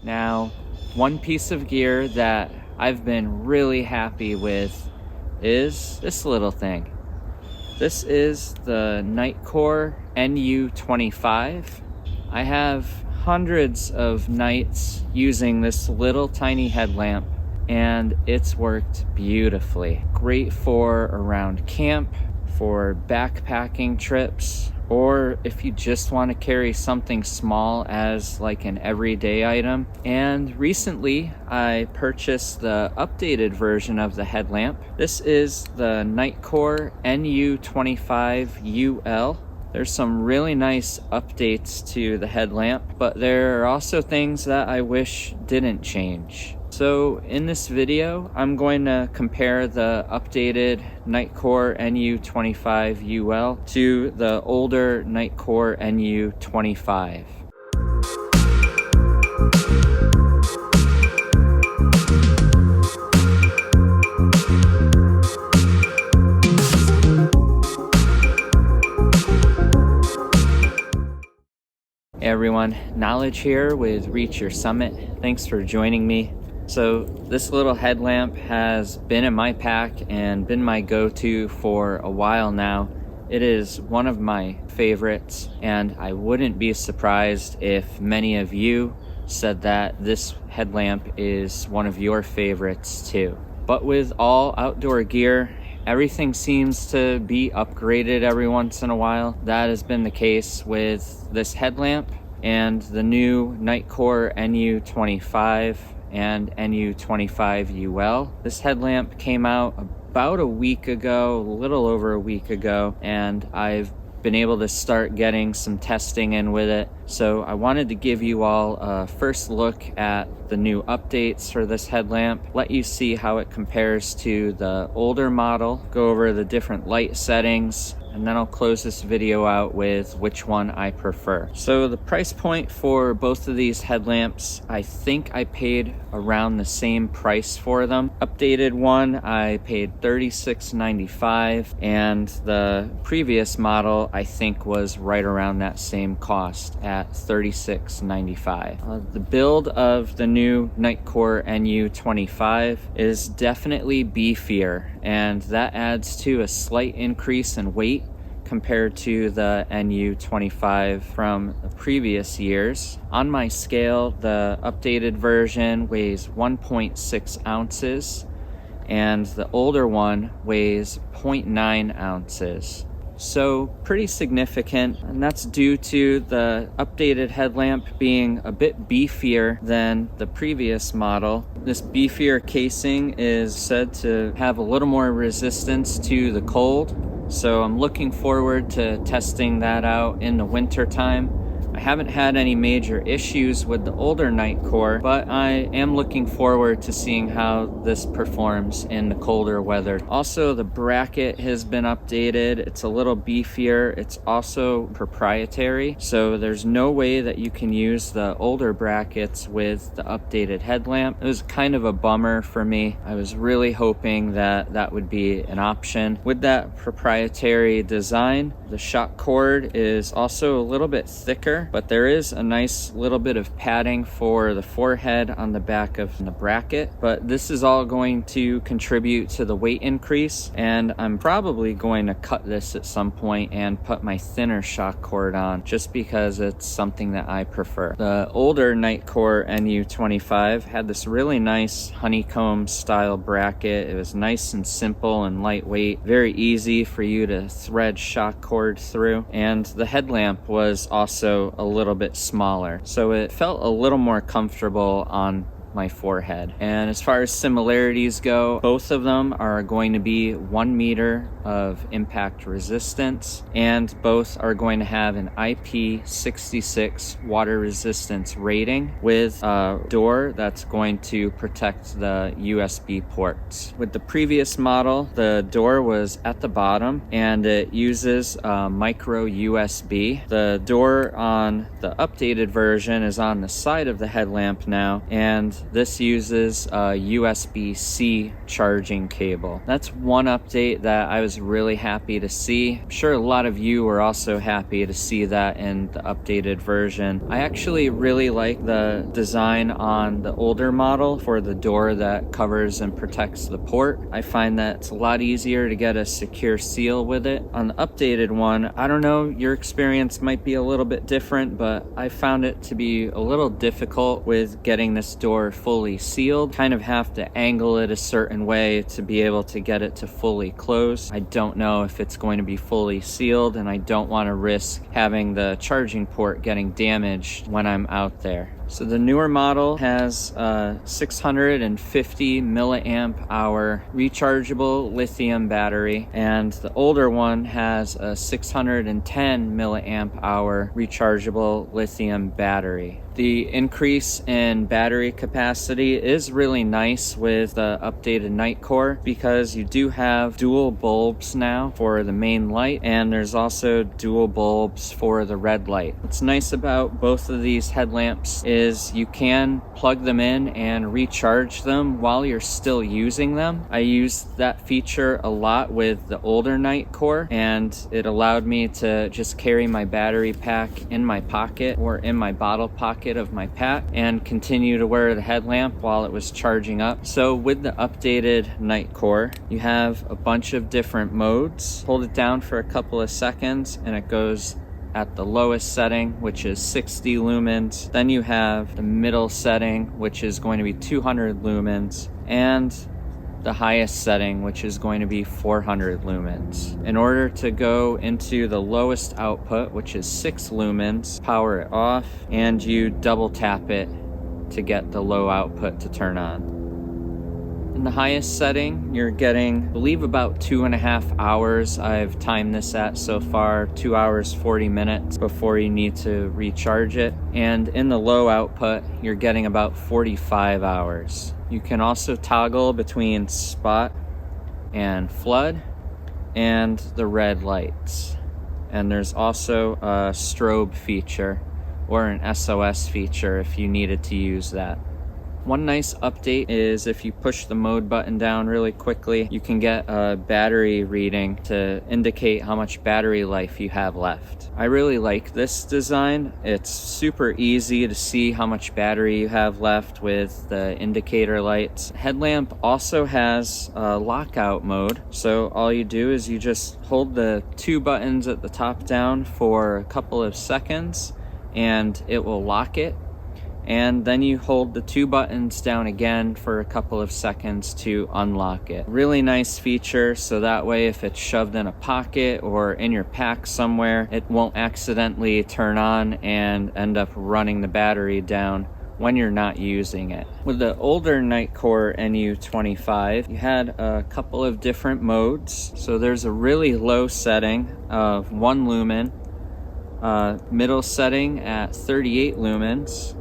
Now, one piece of gear that I've been really happy with is this little thing. This is the Nitecore NU25. I have hundreds of nights using this little tiny headlamp, and it's worked beautifully. Great for around camp, for backpacking trips, or if you just want to carry something small as like an everyday item. And recently I purchased the updated version of the headlamp. This is the Nitecore NU25 UL. There's some really nice updates to the headlamp, but there are also things that I wish didn't change. So in this video, I'm going to compare the updated Nitecore NU25 UL to the older Nitecore NU25. Hey everyone, Knowledge here with Reach Your Summit. Thanks for joining me. So this little headlamp has been in my pack and been my go-to for a while now. It is one of my favorites, and I wouldn't be surprised if many of you said that this headlamp is one of your favorites too. But with all outdoor gear, everything seems to be upgraded every once in a while. That has been the case with this headlamp and the new Nitecore NU25 and NU25 UL. This headlamp came out about a week ago, a little over a week ago, and I've been able to start getting some testing in with it. So I wanted to give you all a first look at the new updates for this headlamp, let you see how it compares to the older model, go over the different light settings, and then I'll close this video out with which one I prefer. So the price point for both of these headlamps, I think I paid around the same price for them. Updated one, I paid $36.95, and the previous model I think was right around that same cost at $36.95. The build of the new Nitecore NU25 is definitely beefier, and that adds to a slight increase in weight compared to the NU25 from the previous years. On my scale, the updated version weighs 1.6 ounces, and the older one weighs 0.9 ounces. So pretty significant, and that's due to the updated headlamp being a bit beefier than the previous model. This beefier casing is said to have a little more resistance to the cold, so I'm looking forward to testing that out in the winter time. I haven't had any major issues with the older Nitecore, but I am looking forward to seeing how this performs in the colder weather. Also, the bracket has been updated. It's a little beefier. It's also proprietary, so there's no way that you can use the older brackets with the updated headlamp. It was kind of a bummer for me. I was really hoping that that would be an option. With that proprietary design, the shock cord is also a little bit thicker, but there is a nice little bit of padding for the forehead on the back of the bracket. But this is all going to contribute to the weight increase, and I'm probably going to cut this at some point and put my thinner shock cord on, just because it's something that I prefer. The older Nitecore NU25 had this really nice honeycomb style bracket. It was nice and simple and lightweight, very easy for you to thread shock cord through, and the headlamp was also a little bit smaller, so it felt a little more comfortable on my forehead. And as far as similarities go, both of them are going to be 1 meter of impact resistance, and both are going to have an IP66 water resistance rating with a door that's going to protect the USB ports. With the previous model, the door was at the bottom and it uses a micro USB. The door on the updated version is on the side of the headlamp now, and this uses a USB-C charging cable. That's one update that I was really happy to see. I'm sure a lot of you were also happy to see that in the updated version. I actually really like the design on the older model for the door that covers and protects the port. I find that it's a lot easier to get a secure seal with it. On the updated one, I don't know, your experience might be a little bit different, but I found it to be a little difficult with getting this door fully sealed. Kind of have to angle it a certain way to be able to get it to fully close. I don't know if it's going to be fully sealed, and I don't want to risk having the charging port getting damaged when I'm out there. So the newer model has a 650 milliamp hour rechargeable lithium battery, and the older one has a 610 milliamp hour rechargeable lithium battery. The increase in battery capacity is really nice with the updated Nitecore, because you do have dual bulbs now for the main light, and there's also dual bulbs for the red light. What's nice about both of these headlamps is you can plug them in and recharge them while you're still using them. I used that feature a lot with the older Nitecore, and it allowed me to just carry my battery pack in my pocket or in my bottle pocket of my pack and continue to wear the headlamp while it was charging up. So with the updated Nitecore, you have a bunch of different modes. Hold it down for a couple of seconds and it goes at the lowest setting, which is 60 lumens. Then you have the middle setting, which is going to be 200 lumens, and the highest setting, which is going to be 400 lumens. In order to go into the lowest output, which is 6 lumens, power it off, and you double tap it to get the low output to turn on. In the highest setting, you're getting, I believe, about 2.5 hours. I've timed this at so far, 2 hours, 40 minutes before you need to recharge it. And in the low output, you're getting about 45 hours. You can also toggle between spot and flood and the red lights. And there's also a strobe feature or an SOS feature if you needed to use that. One nice update is if you push the mode button down really quickly, you can get a battery reading to indicate how much battery life you have left. I really like this design. It's super easy to see how much battery you have left with the indicator lights. Headlamp also has a lockout mode. So all you do is you just hold the 2 buttons at the top down for a couple of seconds and it will lock it. And then you hold the 2 buttons down again for a couple of seconds to unlock it. Really nice feature, so that way if it's shoved in a pocket or in your pack somewhere, it won't accidentally turn on and end up running the battery down when you're not using it. With the older Nitecore NU25, you had a couple of different modes. So there's a really low setting of 1 lumen, middle setting at 38 lumens,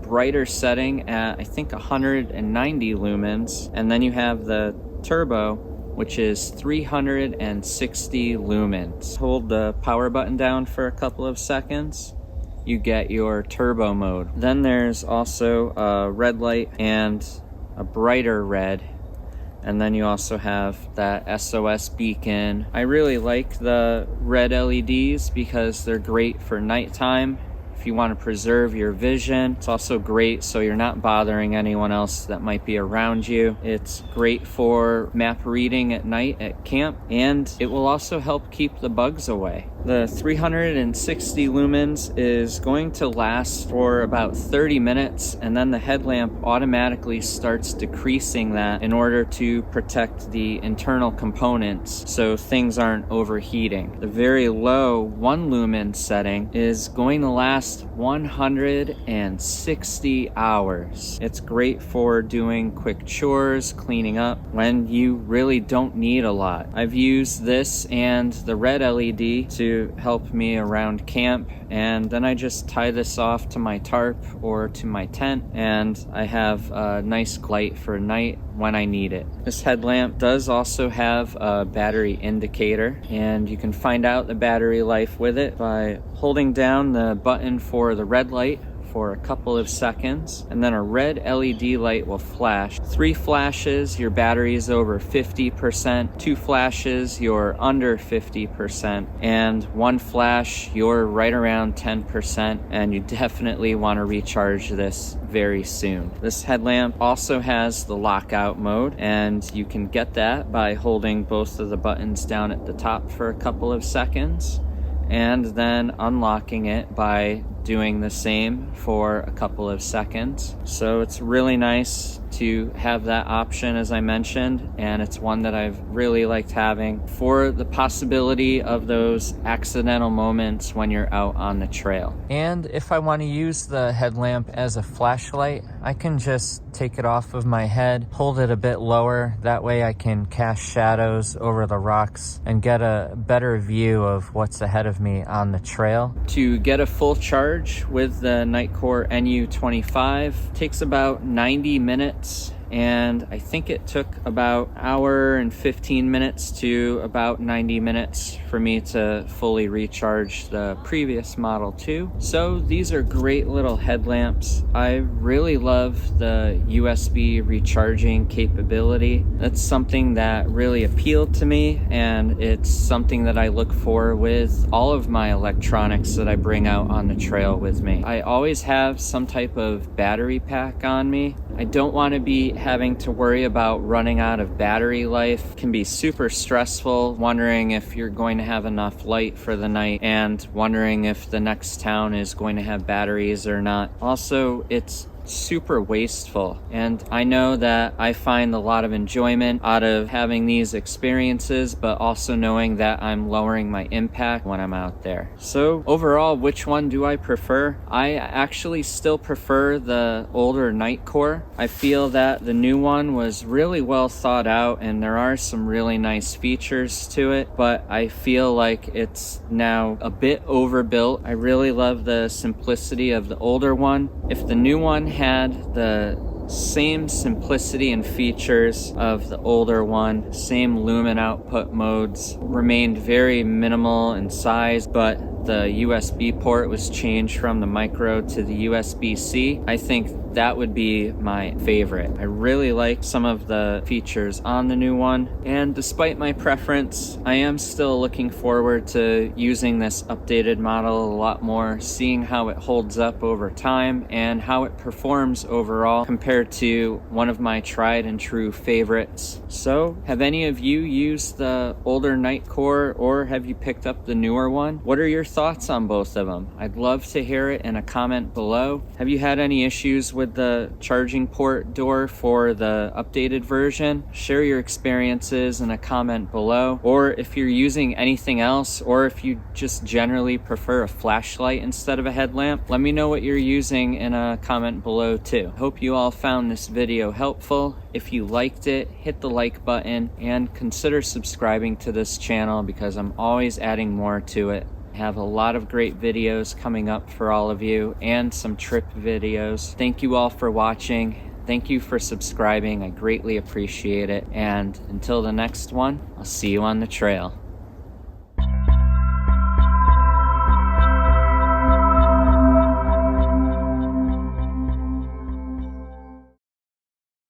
brighter setting at I think 190 lumens, and then you have the turbo, which is 360 lumens. Hold the power button down for a couple of seconds, you get your turbo mode. Then there's also a red light and a brighter red, and then you also have that SOS beacon. I really like the red LEDs because they're great for nighttime. If you want to preserve your vision, it's also great so you're not bothering anyone else that might be around you. It's great for map reading at night at camp, and it will also help keep the bugs away. The 360 lumens is going to last for about 30 minutes, and then the headlamp automatically starts decreasing that in order to protect the internal components so things aren't overheating. The very low 1 lumen setting is going to last 160 hours. It's great for doing quick chores, cleaning up when you really don't need a lot. I've used this and the red LED to help me around camp, and then I just tie this off to my tarp or to my tent, and I have a nice light for night when I need it. This headlamp does also have a battery indicator, and you can find out the battery life with it by holding down the button for the red light for a couple of seconds, and then a red LED light will flash. 3 flashes, your battery is over 50%, 2 flashes, you're under 50%, and 1 flash, you're right around 10%, and you definitely want to recharge this very soon. This headlamp also has the lockout mode, and you can get that by holding both of the buttons down at the top for a couple of seconds, and then unlocking it by doing the same for a couple of seconds. So it's really nice to have that option, as I mentioned, and it's one that I've really liked having for the possibility of those accidental moments when you're out on the trail. And if I want to use the headlamp as a flashlight, I can just take it off of my head, hold it a bit lower, that way I can cast shadows over the rocks and get a better view of what's ahead of me on the trail. To get a full charge with the Nitecore NU25 takes about 90 minutes, and I think it took about an hour and 15 minutes to about 90 minutes for me to fully recharge the previous model too. So these are great little headlamps. I really love the USB recharging capability. That's something that really appealed to me, and it's something that I look for with all of my electronics that I bring out on the trail with me. I always have some type of battery pack on me. I don't want to be having to worry about running out of battery life. It can be super stressful, wondering if you're going to have enough light for the night and wondering if the next town is going to have batteries or not. Also, it's super wasteful, and I know that I find a lot of enjoyment out of having these experiences, but also knowing that I'm lowering my impact when I'm out there. So overall, which one do I prefer? I actually still prefer the older Nitecore. I feel that the new one was really well thought out, and there are some really nice features to it, but I feel like it's now a bit overbuilt. I really love the simplicity of the older one. If the new one had the same simplicity and features of the older one, same lumen output modes, remained very minimal in size, but the USB port was changed from the micro to the USB-C, I think that would be my favorite. I really like some of the features on the new one, and despite my preference, I am still looking forward to using this updated model a lot more, seeing how it holds up over time and how it performs overall compared to one of my tried and true favorites. So, have any of you used the older Nitecore, or have you picked up the newer one? What are your thoughts on both of them? I'd love to hear it in a comment below. Have you had any issues with the charging port door for the updated version? Share your experiences in a comment below, or if you're using anything else, or if you just generally prefer a flashlight instead of a headlamp, let me know what you're using in a comment below too. Hope you all found this video helpful. If you liked it, hit the like button and consider subscribing to this channel because I'm always adding more to it. I have a lot of great videos coming up for all of you and some trip videos. Thank you all for watching. Thank you for subscribing. I greatly appreciate it. And until the next one, I'll see you on the trail.